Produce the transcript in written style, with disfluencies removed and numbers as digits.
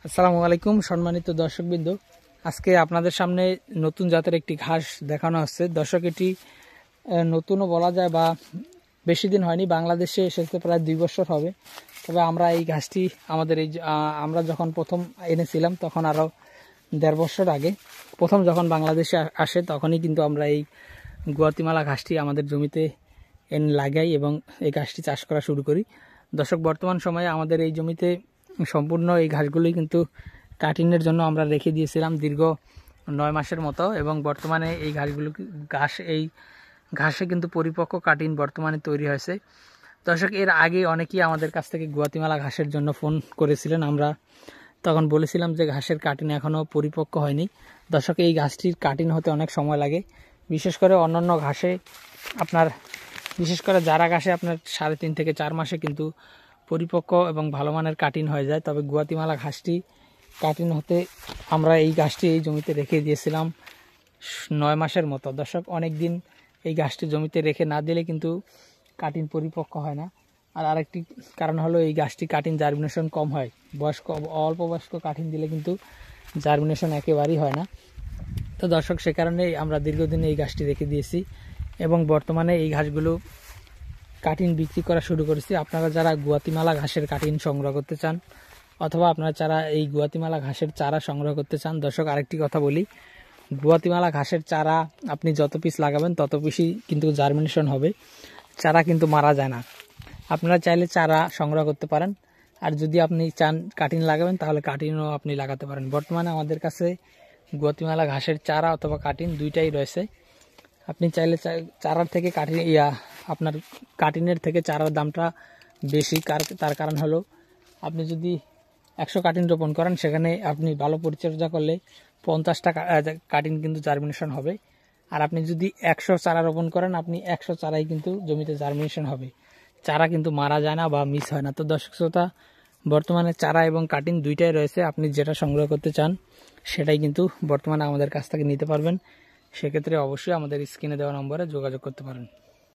আসসালামু আলাইকুম সম্মানিত দর্শকবৃন্দ, আজকে আপনাদের সামনে নতুন জাতের একটি ঘাস দেখানো হচ্ছে। দর্শক, এটি নতুনও বলা যায় বা বেশি দিন হয়নি, বাংলাদেশে এসেছে প্রায় 2 বছর হবে। তবে আমরা এই ঘাসটি আমাদের আমরা যখন প্রথম এনেছিলাম তখন আরও 1.5 বছর আগে প্রথম যখন বাংলাদেশে আসে তখনই কিন্তু আমরা এই গুয়াতিমালা ঘাসটি আমাদের জমিতে লাগাই এবং এই ঘাসটি চাষ করা শুরু করি। দর্শক, বর্তমান সময়ে আমাদের এই জমিতে সম্পূর্ণ এই ঘাসগুলোই কিন্তু কাটিংয়ের জন্য আমরা রেখে দিয়েছিলাম দীর্ঘ 9 মাসের মতো, এবং বর্তমানে এই ঘাসে কিন্তু পরিপক্ক কাটিং বর্তমানে তৈরি হয়েছে। দর্শক, এর আগে অনেকেই আমাদের কাছ থেকে গুয়াতিমালা ঘাসের জন্য ফোন করেছিলেন। আমরা তখন বলেছিলাম যে ঘাসের কাটিং এখনও পরিপক্ক হয়নি। দর্শক, এই ঘাসটির কাটিং হতে অনেক সময় লাগে, বিশেষ করে অন্যান্য ঘাসে বিশেষ করে জারা ঘাসে আপনার 3.5 থেকে 4 মাসে কিন্তু পরিপক্ক এবং ভালো মানের কাটিং হয়ে যায়। তবে গুয়াতিমালা ঘাসটি কাটিং হতে আমরা এই ঘাসটি এই জমিতে রেখে দিয়েছিলাম 9 মাসের মতো। দর্শক, অনেক দিন এই ঘাসটি জমিতে রেখে না দিলে কিন্তু কাটিং পরিপক্ক হয় না। আর আরেকটি কারণ হলো এই ঘাসটি কাটিং জার্মিনেশন কম হয়। অল্প বয়স্ক কাটিং দিলে কিন্তু জার্মিনেশন একেবারেই হয় না। তো দর্শক, সে কারণেই আমরা দীর্ঘদিন এই ঘাসটি রেখে দিয়েছি এবং বর্তমানে এই ঘাসগুলো কাটিং বিক্রি করা শুরু করেছি। আপনারা যারা গুয়াতিমালা ঘাসের কাটিং সংগ্রহ করতে চান অথবা আপনারা যারা এই গুয়াতিমালা ঘাসের চারা সংগ্রহ করতে চান, দর্শক আরেকটি কথা বলি, গুয়াতিমালা ঘাসের চারা আপনি যত পিস লাগাবেন তত পিসই কিন্তু জার্মিনেশন হবে, চারা কিন্তু মারা যায় না। আপনারা চাইলে চারা সংগ্রহ করতে পারেন, আর যদি আপনি চান কাটিং লাগাবেন তাহলে কাটিংও আপনি লাগাতে পারেন। বর্তমানে আমাদের কাছে গুয়াতিমালা ঘাসের চারা অথবা কাটিং দুইটাই রয়েছে। আপনি চাইলে চারার থেকে আপনার কাটিংয়ের থেকে চারার দামটা বেশি। তার কারণ হলো, আপনি যদি 100 কাটিং রোপণ করেন সেখানে আপনি ভালো পরিচর্যা করলে 50টা কাটিং কিন্তু জার্মিনেশন হবে। আর আপনি যদি 100 চারা রোপণ করেন, আপনি 100 চারাই কিন্তু জমিতে জার্মিনেশন হবে, চারা কিন্তু মারা যায় না বা মিস হয় না। তো দর্শক শ্রোতা, বর্তমানে চারা এবং কাটিং দুইটাই রয়েছে। আপনি যেটা সংগ্রহ করতে চান সেটাই কিন্তু বর্তমানে আমাদের কাছ থেকে নিতে পারবেন। সেক্ষেত্রে অবশ্যই আমাদের স্ক্রিনে দেওয়া নম্বরে যোগাযোগ করতে পারেন।